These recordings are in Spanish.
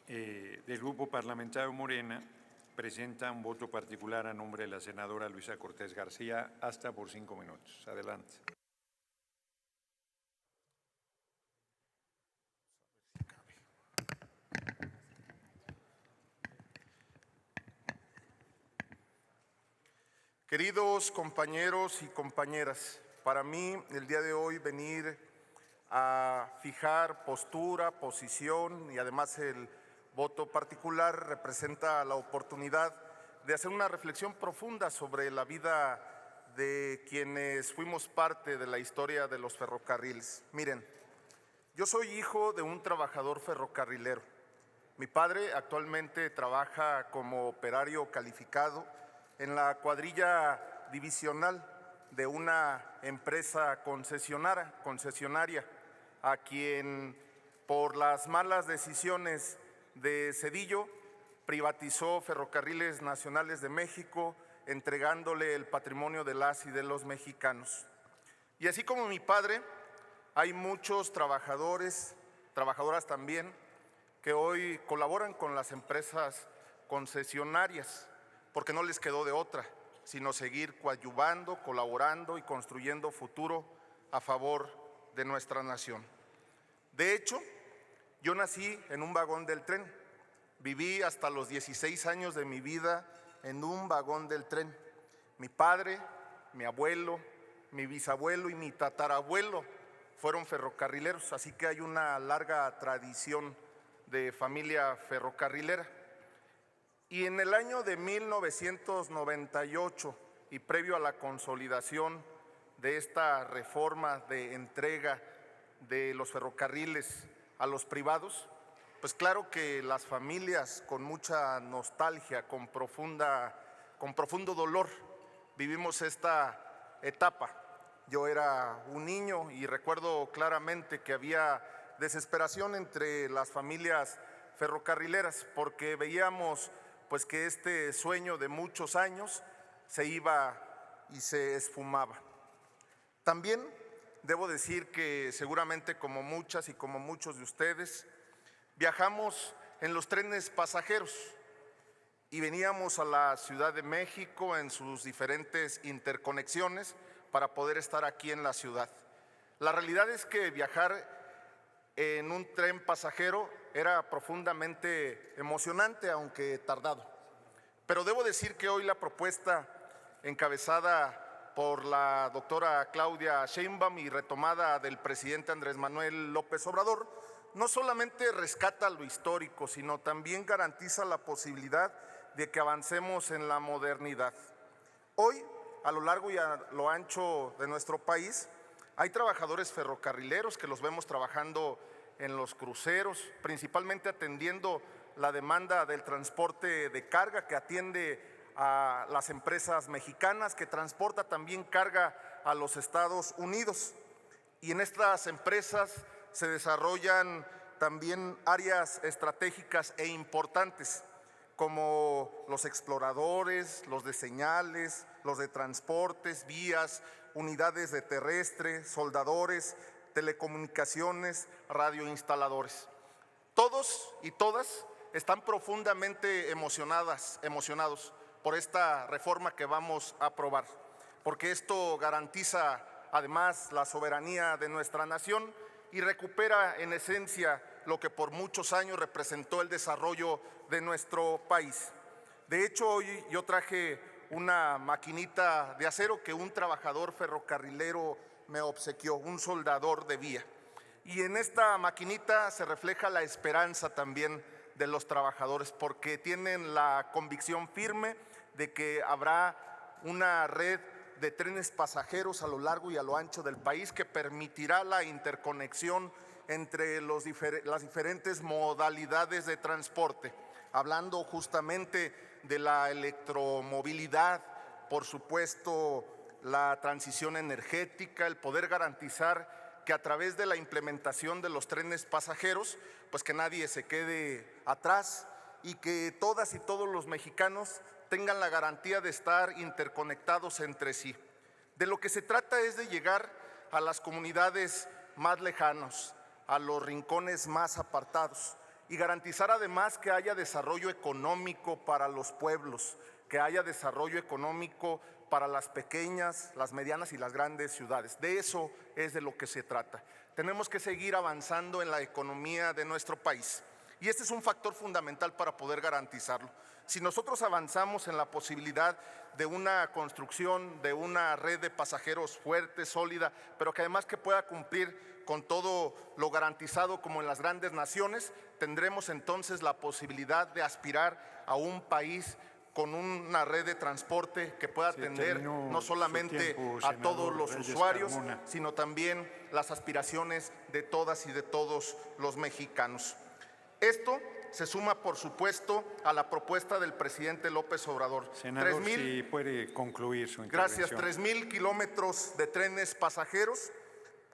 del Grupo Parlamentario Morena presenta un voto particular a nombre de la senadora Luisa Cortés García, hasta por 5 minutos. Adelante. Queridos compañeros y compañeras, para mí el día de hoy venir a fijar postura, posición y además el voto particular representa la oportunidad de hacer una reflexión profunda sobre la vida de quienes fuimos parte de la historia de los ferrocarriles. Miren, yo soy hijo de un trabajador ferrocarrilero. Mi padre actualmente trabaja como operario calificado en la cuadrilla divisional de una empresa concesionaria, a quien por las malas decisiones de Zedillo privatizó Ferrocarriles Nacionales de México, entregándole el patrimonio de las y de los mexicanos. Y así como mi padre, hay muchos trabajadores, trabajadoras también, que hoy colaboran con las empresas concesionarias, porque no les quedó de otra, sino seguir coadyuvando, colaborando y construyendo futuro a favor de nuestra nación. De hecho, yo nací en un vagón del tren. Viví hasta los 16 años de mi vida en un vagón del tren. Mi padre, mi abuelo, mi bisabuelo y mi tatarabuelo fueron ferrocarrileros, así que hay una larga tradición de familia ferrocarrilera. Y en el año de 1998, y previo a la consolidación de esta reforma de entrega de los ferrocarriles a los privados, pues claro que las familias con mucha nostalgia, con profundo dolor, vivimos esta etapa. Yo era un niño y recuerdo claramente que había desesperación entre las familias ferrocarrileras porque veíamos pues que este sueño de muchos años se iba y se esfumaba. También debo decir que seguramente como muchas y como muchos de ustedes, viajamos en los trenes pasajeros y veníamos a la Ciudad de México en sus diferentes interconexiones para poder estar aquí en la ciudad. La realidad es que viajar en un tren pasajero era profundamente emocionante, aunque tardado. Pero debo decir que hoy la propuesta encabezada por la doctora Claudia Sheinbaum y retomada del presidente Andrés Manuel López Obrador, no solamente rescata lo histórico, sino también garantiza la posibilidad de que avancemos en la modernidad. Hoy, a lo largo y a lo ancho de nuestro país, hay trabajadores ferrocarrileros que los vemos trabajando en los cruceros, principalmente atendiendo la demanda del transporte de carga que atiende a las empresas mexicanas, que transporta también carga a los Estados Unidos. Y en estas empresas se desarrollan también áreas estratégicas e importantes, como los exploradores, los de señales, los de transportes, vías, unidades de terrestre, soldadores, telecomunicaciones, radioinstaladores. Todos y todas están profundamente emocionados por esta reforma que vamos a aprobar, porque esto garantiza además la soberanía de nuestra nación y recupera en esencia lo que por muchos años representó el desarrollo de nuestro país. De hecho, hoy yo traje una maquinita de acero que un trabajador ferrocarrilero me obsequió, un soldador de vía. Y en esta maquinita se refleja la esperanza también de los trabajadores, porque tienen la convicción firme de que habrá una red de trenes pasajeros a lo largo y a lo ancho del país que permitirá la interconexión entre las diferentes modalidades de transporte, hablando justamente de la electromovilidad, por supuesto la transición energética, el poder garantizar que a través de la implementación de los trenes pasajeros, pues que nadie se quede atrás y que todas y todos los mexicanos tengan la garantía de estar interconectados entre sí. De lo que se trata es de llegar a las comunidades más lejanas, a los rincones más apartados y garantizar además que haya desarrollo económico para los pueblos, que haya desarrollo económico para las pequeñas, las medianas y las grandes ciudades. De eso es de lo que se trata. Tenemos que seguir avanzando en la economía de nuestro país y este es un factor fundamental para poder garantizarlo. Si nosotros avanzamos en la posibilidad de una construcción de una red de pasajeros fuerte, sólida, pero que además que pueda cumplir con todo lo garantizado como en las grandes naciones, tendremos entonces la posibilidad de aspirar a un país con una red de transporte que pueda atender no solamente a todos los usuarios, sino también las aspiraciones de todas y de todos los mexicanos. Esto se suma, por supuesto, a la propuesta del presidente López Obrador. Senador, si puede concluir su intervención. Gracias. 3,000 kilómetros de trenes pasajeros,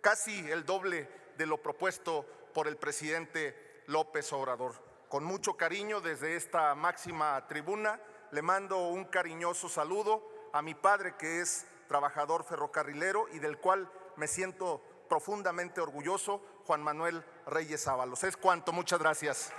casi el doble de lo propuesto por el presidente López Obrador. Con mucho cariño desde esta máxima tribuna, le mando un cariñoso saludo a mi padre, que es trabajador ferrocarrilero y del cual me siento profundamente orgulloso, Juan Manuel Reyes Ábalos. Es cuanto, muchas gracias.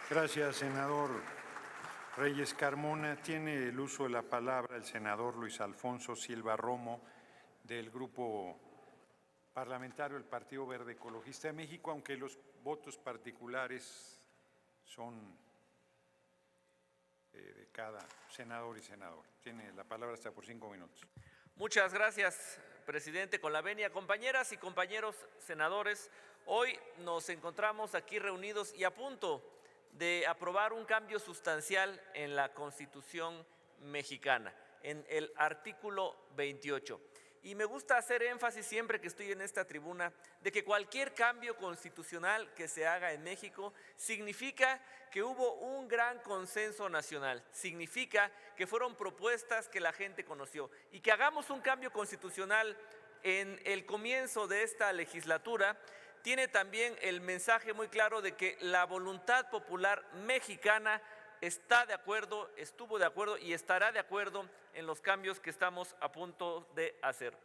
Gracias, senador Reyes Carmona. Tiene el uso de la palabra el senador Luis Alfonso Silva Romo, del Grupo Parlamentario del Partido Verde Ecologista de México, aunque los votos particulares son de cada senador y senadora. Tiene la palabra hasta por 5 minutos. Muchas gracias, presidente. Con la venia, compañeras y compañeros senadores, hoy nos encontramos aquí reunidos y a punto de aprobar un cambio sustancial en la Constitución mexicana, en el artículo 28. Y me gusta hacer énfasis siempre que estoy en esta tribuna de que cualquier cambio constitucional que se haga en México significa que hubo un gran consenso nacional, significa que fueron propuestas que la gente conoció y que hagamos un cambio constitucional en el comienzo de esta legislatura tiene también el mensaje muy claro de que la voluntad popular mexicana está de acuerdo, estuvo de acuerdo y estará de acuerdo en los cambios que estamos a punto de hacer.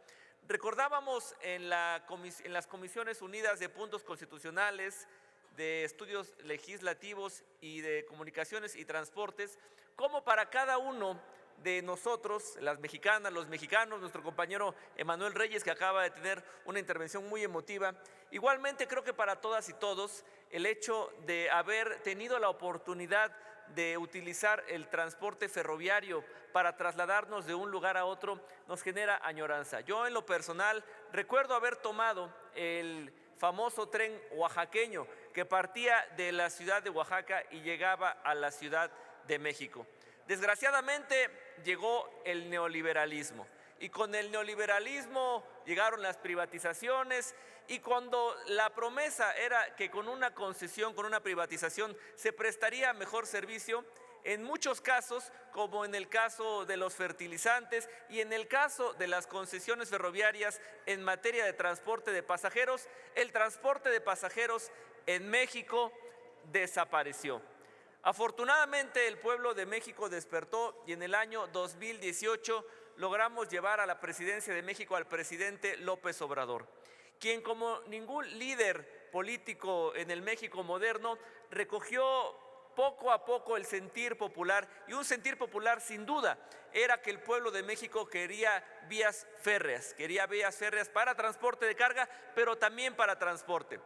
Recordábamos en las Comisiones Unidas de Puntos Constitucionales, de Estudios Legislativos y de Comunicaciones y Transportes, cómo para cada uno de nosotros, las mexicanas, los mexicanos, nuestro compañero Emanuel Reyes, que acaba de tener una intervención muy emotiva, igualmente creo que para todas y todos el hecho de haber tenido la oportunidad de utilizar el transporte ferroviario para trasladarnos de un lugar a otro nos genera añoranza. Yo en lo personal recuerdo haber tomado el famoso tren oaxaqueño que partía de la ciudad de Oaxaca y llegaba a la Ciudad de México. Desgraciadamente llegó el neoliberalismo y con el neoliberalismo llegaron las privatizaciones y cuando la promesa era que con una concesión, con una privatización se prestaría mejor servicio, en muchos casos, como en el caso de los fertilizantes y en el caso de las concesiones ferroviarias en materia de transporte de pasajeros, el transporte de pasajeros en México desapareció. Afortunadamente el pueblo de México despertó y en el año 2018 logramos llevar a la presidencia de México al presidente López Obrador, quien como ningún líder político en el México moderno recogió poco a poco el sentir popular y un sentir popular sin duda era que el pueblo de México quería vías férreas para transporte de carga, pero también para transporte.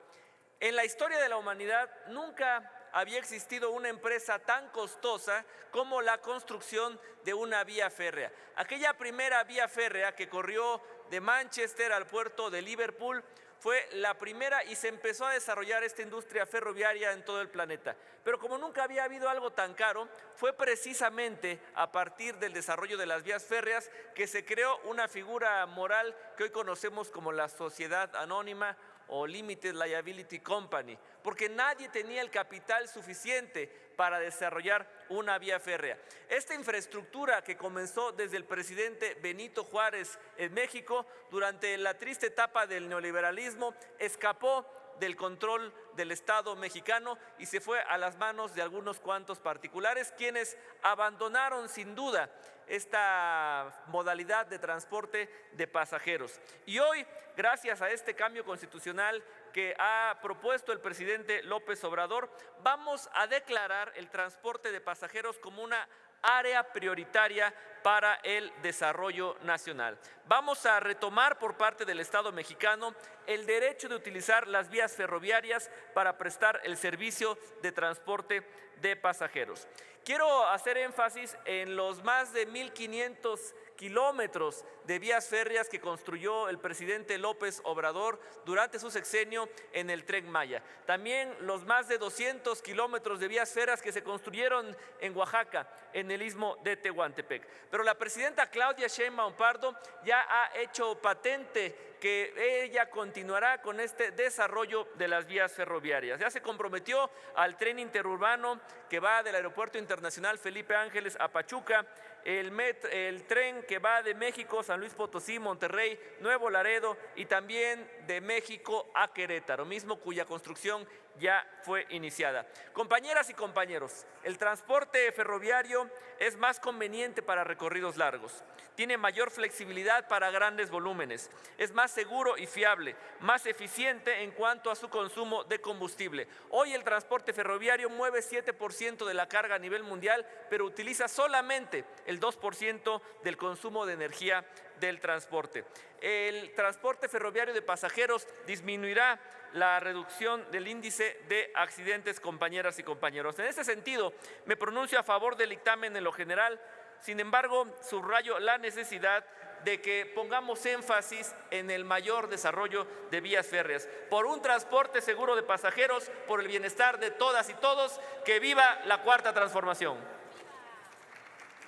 En la historia de la humanidad nunca había existido una empresa tan costosa como la construcción de una vía férrea. Aquella primera vía férrea que corrió de Manchester al puerto de Liverpool fue la primera y se empezó a desarrollar esta industria ferroviaria en todo el planeta. Pero como nunca había habido algo tan caro, fue precisamente a partir del desarrollo de las vías férreas que se creó una figura moral que hoy conocemos como la sociedad anónima o Limited Liability Company, porque nadie tenía el capital suficiente para desarrollar una vía férrea. Esta infraestructura que comenzó desde el presidente Benito Juárez en México durante la triste etapa del neoliberalismo escapó del control del Estado mexicano y se fue a las manos de algunos cuantos particulares, quienes abandonaron sin duda esta modalidad de transporte de pasajeros. Y hoy, gracias a este cambio constitucional que ha propuesto el presidente López Obrador, vamos a declarar el transporte de pasajeros como una área prioritaria para el desarrollo nacional. Vamos a retomar por parte del Estado mexicano el derecho de utilizar las vías ferroviarias para prestar el servicio de transporte de pasajeros. Quiero hacer énfasis en los más de 1,500 kilómetros de vías férreas que construyó el presidente López Obrador durante su sexenio en el Tren Maya. También los más de 200 kilómetros de vías férreas que se construyeron en Oaxaca, en el istmo de Tehuantepec. Pero la presidenta Claudia Sheinbaum Pardo ya ha hecho patente que ella continuará con este desarrollo de las vías ferroviarias. Ya se comprometió al tren interurbano que va del Aeropuerto Internacional Felipe Ángeles a Pachuca, el tren que va de México, San Luis Potosí, Monterrey, Nuevo Laredo y también de México a Querétaro, mismo cuya construcción ya fue iniciada. Compañeras y compañeros, el transporte ferroviario es más conveniente para recorridos largos, tiene mayor flexibilidad para grandes volúmenes, es más seguro y fiable, más eficiente en cuanto a su consumo de combustible. Hoy el transporte ferroviario mueve 7% de la carga a nivel mundial, pero utiliza solamente el 2% del consumo de energía del transporte. El transporte ferroviario de pasajeros disminuirá la reducción del índice de accidentes, compañeras y compañeros. En ese sentido, me pronuncio a favor del dictamen en lo general. Sin embargo, subrayo la necesidad de que pongamos énfasis en el mayor desarrollo de vías férreas, por un transporte seguro de pasajeros, por el bienestar de todas y todos. ¡Que viva la Cuarta Transformación!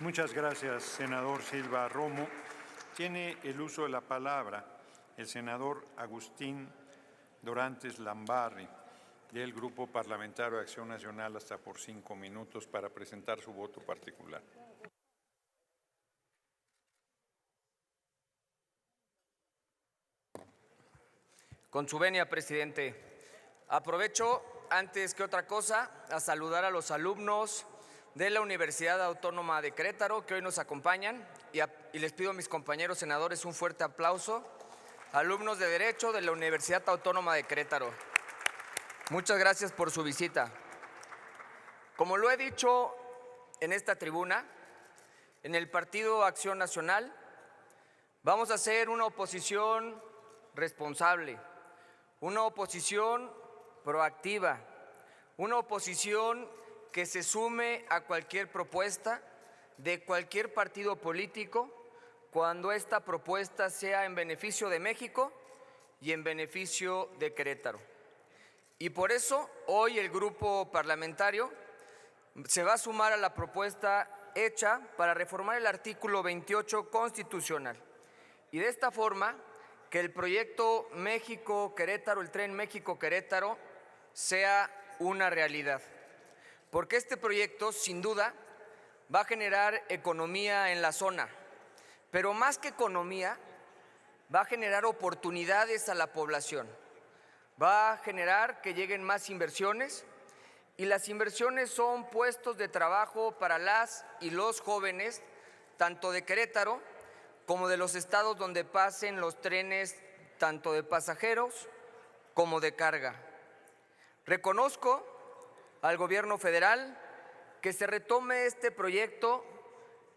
Muchas gracias, senador Silva Romo. Tiene el uso de la palabra el senador Agustín Dorantes Lambarri, del Grupo Parlamentario de Acción Nacional, hasta por 5 minutos para presentar su voto particular. Con su venia, presidente. Aprovecho, antes que otra cosa, a saludar a los alumnos de la Universidad Autónoma de Querétaro que hoy nos acompañan y les pido a mis compañeros senadores un fuerte aplauso. Alumnos de Derecho de la Universidad Autónoma de Querétaro. Muchas gracias por su visita. Como lo he dicho en esta tribuna, en el Partido Acción Nacional vamos a hacer una oposición responsable, una oposición proactiva, una oposición que se sume a cualquier propuesta de cualquier partido político cuando esta propuesta sea en beneficio de México y en beneficio de Querétaro. Y por eso hoy el grupo parlamentario se va a sumar a la propuesta hecha para reformar el artículo 28 constitucional. Y de esta forma que el proyecto México-Querétaro, el tren México-Querétaro, sea una realidad. Porque este proyecto, sin duda, va a generar economía en la zona. Pero más que economía, va a generar oportunidades a la población. Va a generar que lleguen más inversiones y las inversiones son puestos de trabajo para las y los jóvenes, tanto de Querétaro como de los estados donde pasen los trenes, tanto de pasajeros como de carga. Reconozco al gobierno federal que se retome este proyecto,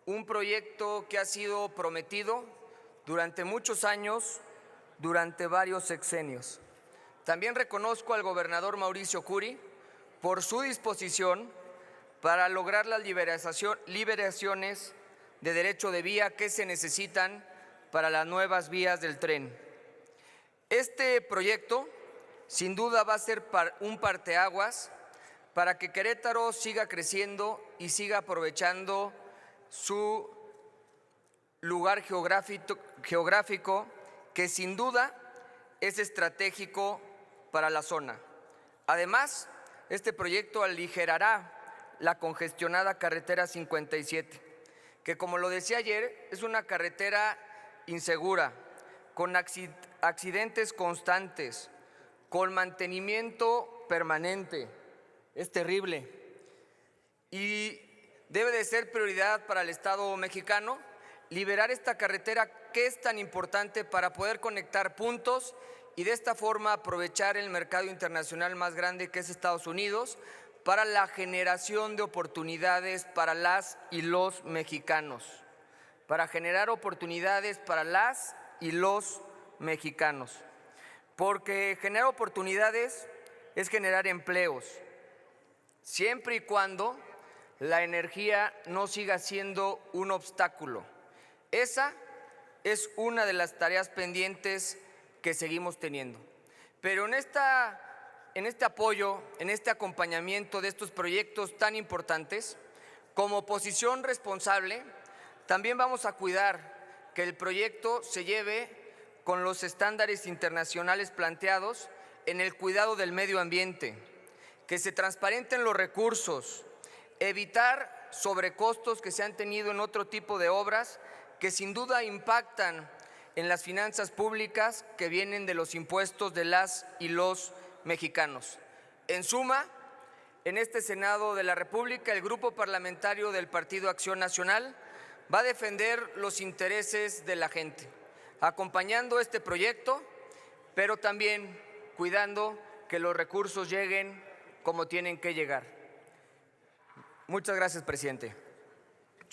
un proyecto que ha sido prometido durante muchos años, durante varios sexenios. También reconozco al gobernador Mauricio Curi por su disposición para lograr las liberaciones de derecho de vía que se necesitan para las nuevas vías del tren. Este proyecto sin duda va a ser un parteaguas para que Querétaro siga creciendo y siga aprovechando su lugar geográfico que sin duda es estratégico para la zona. Además, este proyecto aligerará la congestionada carretera 57, que como lo decía ayer, es una carretera insegura, con accidentes constantes, con mantenimiento permanente. Es terrible. Y debe de ser prioridad para el Estado mexicano liberar esta carretera que es tan importante para poder conectar puntos y de esta forma aprovechar el mercado internacional más grande que es Estados Unidos para la generación de oportunidades para las y los mexicanos, para generar oportunidades para las y los mexicanos. Porque generar oportunidades es generar empleos, siempre y cuando la energía no siga siendo un obstáculo. Esa es una de las tareas pendientes que seguimos teniendo. Pero en este apoyo, en este acompañamiento de estos proyectos tan importantes, como oposición responsable, también vamos a cuidar que el proyecto se lleve con los estándares internacionales planteados en el cuidado del medio ambiente, que se transparenten los recursos, evitar sobrecostos que se han tenido en otro tipo de obras que sin duda impactan en las finanzas públicas que vienen de los impuestos de las y los mexicanos. En suma, en este Senado de la República, el Grupo Parlamentario del Partido Acción Nacional va a defender los intereses de la gente, acompañando este proyecto, pero también cuidando que los recursos lleguen como tienen que llegar. Muchas gracias, presidente.